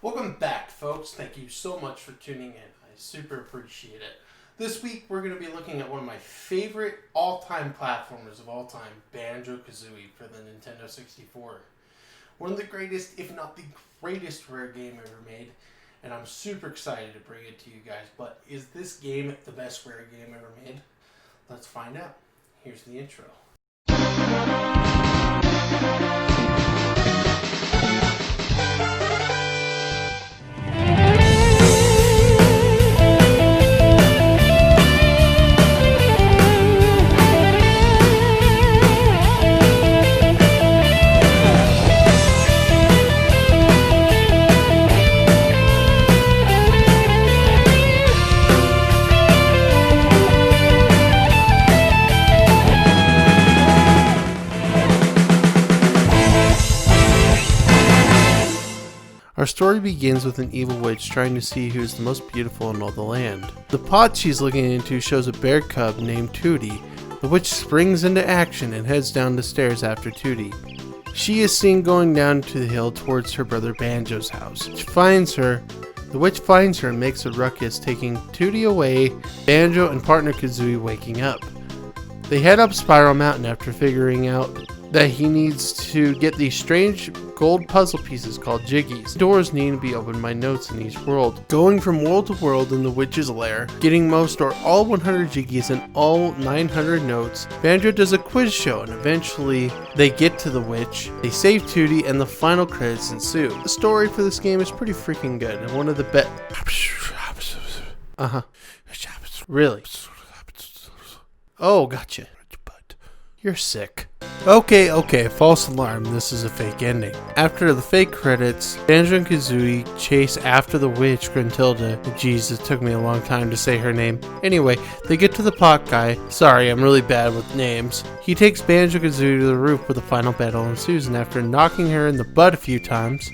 Welcome back, folks. Thank you so much for tuning in. I super appreciate it. This week, we're going to be looking at one of my favorite all-time platformers of all time, Banjo Kazooie for the Nintendo 64. One of the greatest, if not the greatest rare game ever made, and I'm super excited to bring it to you guys. But is this game the best rare game ever made? Let's find out. Here's the intro. Our story begins with an evil witch trying to see who's the most beautiful in all the land. The pot she's looking into shows a bear cub named Tootie. The witch springs into action and heads down the stairs after Tootie. She is seen going down to the hill towards her brother Banjo's house. The witch finds her and makes a ruckus, taking Tootie away, Banjo and partner Kazooie waking up. They head up Spiral Mountain after figuring out that he needs to get these strange gold puzzle pieces called Jiggies. Doors need to be opened by notes in each world. Going from world to world in the witch's lair, getting most or all 100 Jiggies and all 900 notes, Banjo does a quiz show and eventually they get to the witch, they save Tootie, and the final credits ensue. The story for this game is pretty freaking good and one of the best. Really? Oh, gotcha. You're sick. Okay, false alarm, this is a fake ending. After the fake credits, Banjo and Kazooie chase after the witch, Gruntilda. Jeez, it took me a long time to say her name. Anyway, they get to the pot guy. Sorry, I'm really bad with names. He takes Banjo and Kazooie to the roof where the final battle ensues, and after knocking her in the butt a few times...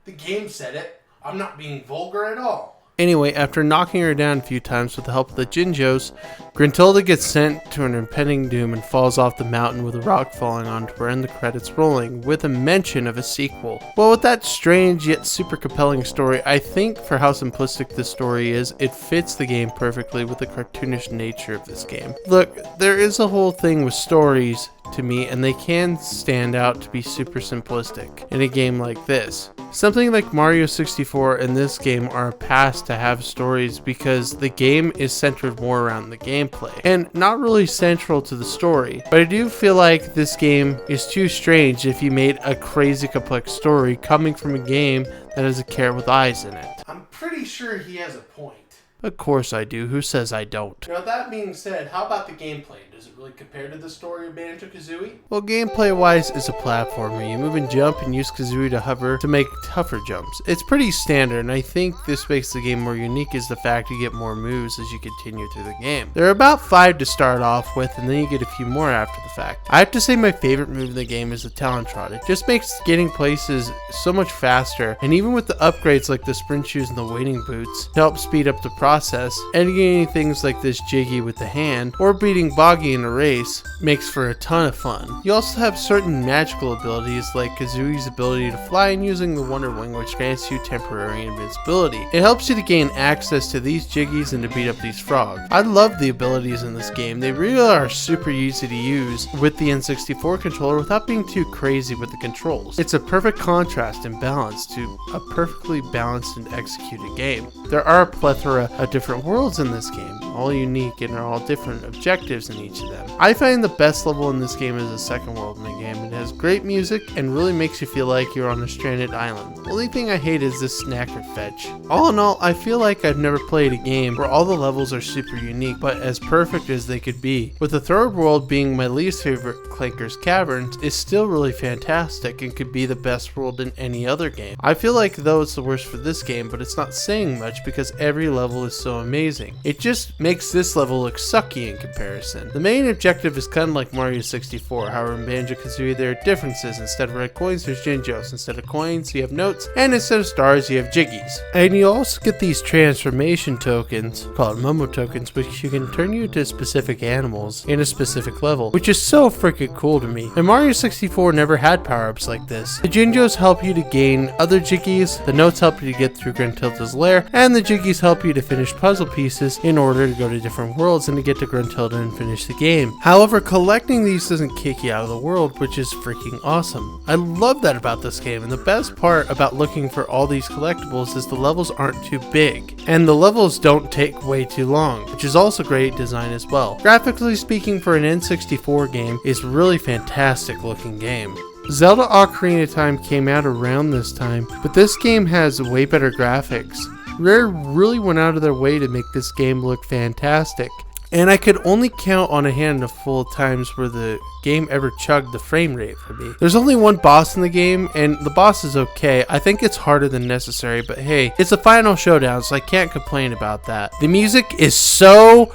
The game said it. I'm not being vulgar at all. Anyway, after knocking her down a few times with the help of the Jinjos, Gruntilda gets sent to an impending doom and falls off the mountain with a rock falling onto her and the credits rolling, with a mention of a sequel. Well, with that strange yet super compelling story, I think for how simplistic this story is, it fits the game perfectly with the cartoonish nature of this game. Look, there is a whole thing with stories to me, and they can stand out to be super simplistic in a game like this. Something like Mario 64 and this game are a pass to have stories because the game is centered more around the gameplay and not really central to the story. But I do feel like this game is too strange if you made a crazy complex story coming from a game that has a carrot with eyes in it. I'm pretty sure he has a point. Of course I do. Who says I don't? Now that being said, how about the gameplay? Does it really compare to the story of Banjo-Kazooie? Well, gameplay-wise, it's a platformer. You move and jump and use Kazooie to hover to make tougher jumps. It's pretty standard, and I think this makes the game more unique is the fact you get more moves as you continue through the game. There are about 5 to start off with, and then you get a few more after the fact. I have to say my favorite move in the game is the Talon Trot. It just makes getting places so much faster, and even with the upgrades like the sprint shoes and the wading boots to help speed up the process, and getting things like this Jiggy with the hand, or beating Boggy in a race, makes for a ton of fun. You also have certain magical abilities like Kazooie's ability to fly and using the Wonder Wing, which grants you temporary invincibility. It helps you to gain access to these Jiggies and to beat up these frogs. I love the abilities in this game. They really are super easy to use with the N64 controller without being too crazy with the controls. It's a perfect contrast and balance to a perfectly balanced and executed game. There are a plethora of different worlds in this game, all unique and are all different objectives in each of them. I find the best level in this game is the second world in the game. It has great music and really makes you feel like you're on a stranded island. The only thing I hate is this snacker fetch. All in all, I feel like I've never played a game where all the levels are super unique but as perfect as they could be. With the third world being my least favorite, Clanker's Caverns, is still really fantastic and could be the best world in any other game. I feel like though it's the worst for this game, but it's not saying much because every level is so amazing. It just makes this level look sucky in comparison. The main objective is kind of like Mario 64, however in Banjo-Kazooie there are differences. Instead of red coins, there's Jinjos. Instead of coins, you have notes, and instead of stars, you have Jiggies. And you also get these transformation tokens, called Momo tokens, which you can turn you into specific animals in a specific level, which is so freaking cool to me. And Mario 64 never had power-ups like this. The Jinjos help you to gain other Jiggies, the notes help you to get through Gruntilda's lair, and the Jiggies help you to finish puzzle pieces in order to go to different worlds and to get to Gruntilda and finish the game. However, collecting these doesn't kick you out of the world, which is freaking awesome. I love that about this game, and the best part about looking for all these collectibles is the levels aren't too big, and the levels don't take way too long, which is also great design as well. Graphically speaking, for an N64 game, it's really fantastic looking game. Zelda Ocarina of Time came out around this time, but this game has way better graphics. Rare really went out of their way to make this game look fantastic. And I could only count on a handful of times where the game ever chugged the frame rate for me. There's only one boss in the game, and the boss is okay. I think it's harder than necessary, but hey, it's a final showdown, so I can't complain about that. The music is so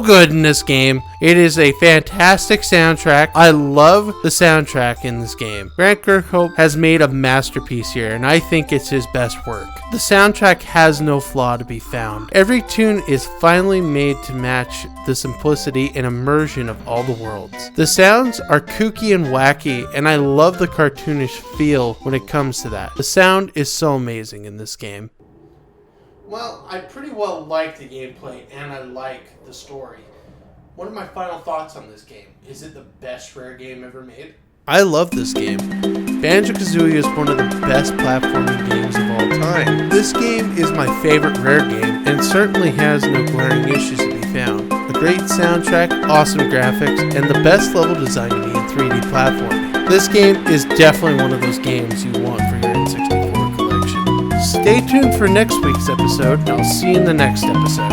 good in this game. It is a fantastic soundtrack. I love the soundtrack in this game. Grant Kirkhope has made a masterpiece here, and I think it's his best work. The soundtrack has no flaw to be found. Every tune is finally made to match the simplicity and immersion of all the worlds. The sounds are kooky and wacky, and I love the cartoonish feel when it comes to that. The sound is so amazing in this game. Well, I pretty well like the gameplay, and I like the story. What are my final thoughts on this game? Is it the best Rare game ever made? I love this game. Banjo-Kazooie is one of the best platforming games of all time. This game is my favorite Rare game, and certainly has no glaring issues to be found. A great soundtrack, awesome graphics, and the best level design to be in 3D platforming. This game is definitely one of those games you want for your N64 collection. Stay tuned for next week's episode, and I'll see you in the next episode.